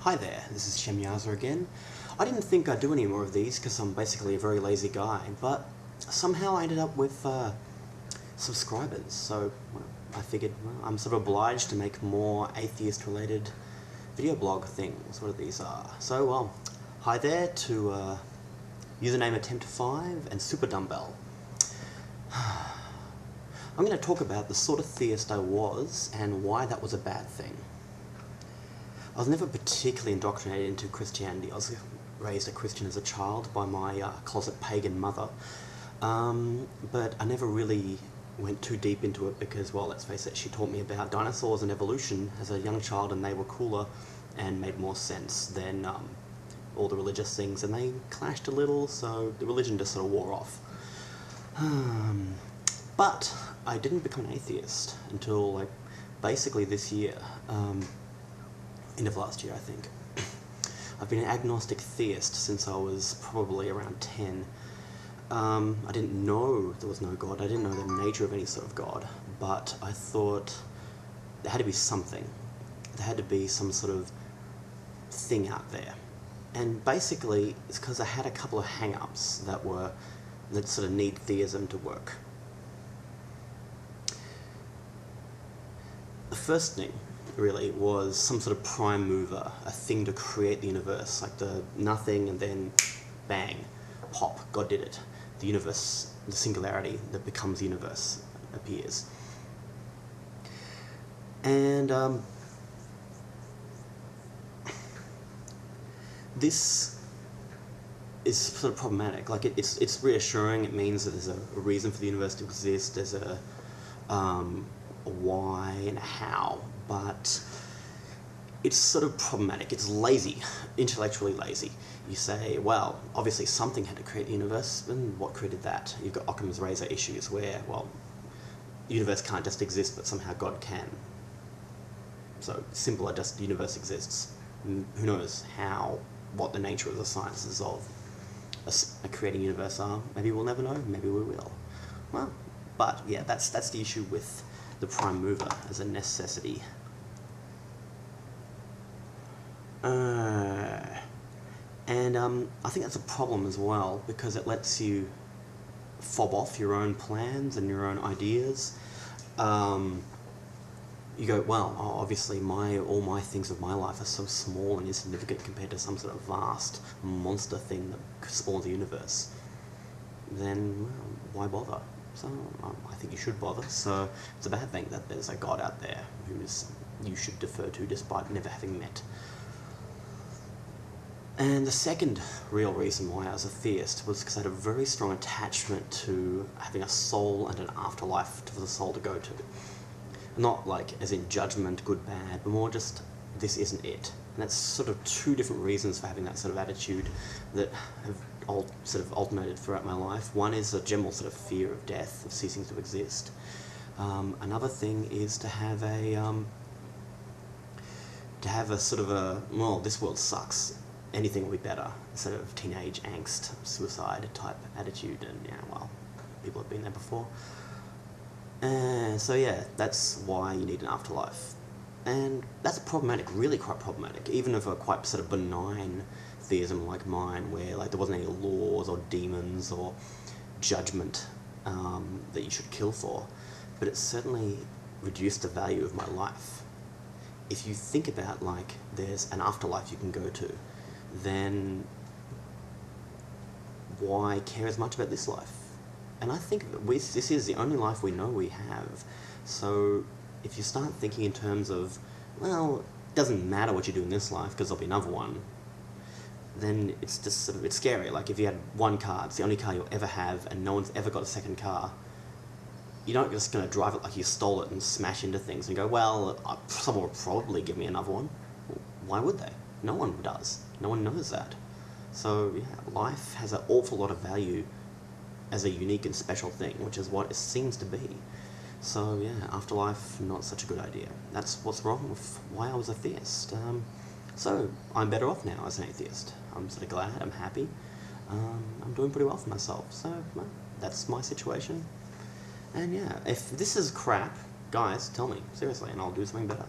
Hi there, this is Shemyaza again. I didn't think I'd do any more of these because I'm basically a very lazy guy, but somehow I ended up with subscribers, so I figured I'm sort of obliged to make more atheist-related video blog things, what these are. So, hi there to username attempt5 and super dumbbell. I'm going to talk about the sort of theist I was and why that was a bad thing. I was never particularly indoctrinated into Christianity. I was raised a Christian as a child by my closet pagan mother, but I never really went too deep into it because, well, let's face it, she taught me about dinosaurs and evolution as a young child, and they were cooler and made more sense than all the religious things, and they clashed a little, so the religion just sort of wore off. But I didn't become an atheist until, like, basically this year. End of last year, I think. I've been an agnostic theist since I was probably around 10. I didn't know there was no God, I didn't know the nature of any sort of God, but I thought there had to be something. There had to be some sort of thing out there. And basically, it's because I had a couple of hang-ups that sort of need theism to work. The first thing really was some sort of prime mover, a thing to create the universe, like the nothing and then bang, pop, God did it. The universe, the singularity that becomes the universe appears. And this is sort of problematic. Like it's reassuring. It means that there's a reason for the universe to exist. There's a why and a how. But it's sort of problematic. It's lazy, intellectually lazy. You say, well, obviously something had to create the universe, and what created that? You've got Occam's razor issues where, well, the universe can't just exist, but somehow God can. So, simpler, just the universe exists. Who knows what the nature of the sciences of a creating universe are. Maybe we'll never know, maybe we will. Well, but yeah, that's the issue with the prime mover as a necessity. And I think that's a problem as well, because it lets you fob off your own plans and your own ideas. You go, well, obviously all my things of my life are so small and insignificant compared to some sort of vast monster thing that spawns the universe. Then, well, why bother? So, I think you should bother. So, it's a bad thing that there's a God out there who you should defer to despite never having met. And the second real reason why I was a theist was because I had a very strong attachment to having a soul and an afterlife for the soul to go to. Not like as in judgment, good, bad, but more just, this isn't it. And that's sort of two different reasons for having that sort of attitude that have sort of alternated throughout my life. One is a general sort of fear of death, of ceasing to exist. Another thing is to have a sort of a, well, this world sucks, anything will be better, sort of teenage angst, suicide type attitude, and yeah, well, people have been there before. So yeah, that's why you need an afterlife. And that's problematic, really quite problematic, even of a quite sort of benign theism like mine, where like there wasn't any laws or demons or judgment that you should kill for, but it certainly reduced the value of my life. If you think about, like, there's an afterlife you can go to, then why care as much about this life? And I think that this is the only life we know we have. So if you start thinking in terms of, well, it doesn't matter what you do in this life because there'll be another one, then it's just sort of, it's scary. Like if you had one car, it's the only car you'll ever have, and no one's ever got a second car, you're not just going to drive it like you stole it and smash into things and go, well, someone will probably give me another one. Well, why would they? No one does. No one knows that. So yeah, life has an awful lot of value as a unique and special thing, which is what it seems to be. So yeah, afterlife, not such a good idea. That's what's wrong with why I was a theist. So I'm better off now as an atheist. I'm sort of glad, I'm happy. I'm doing pretty well for myself. So well, that's my situation. And yeah, if this is crap, guys, tell me, seriously, and I'll do something better.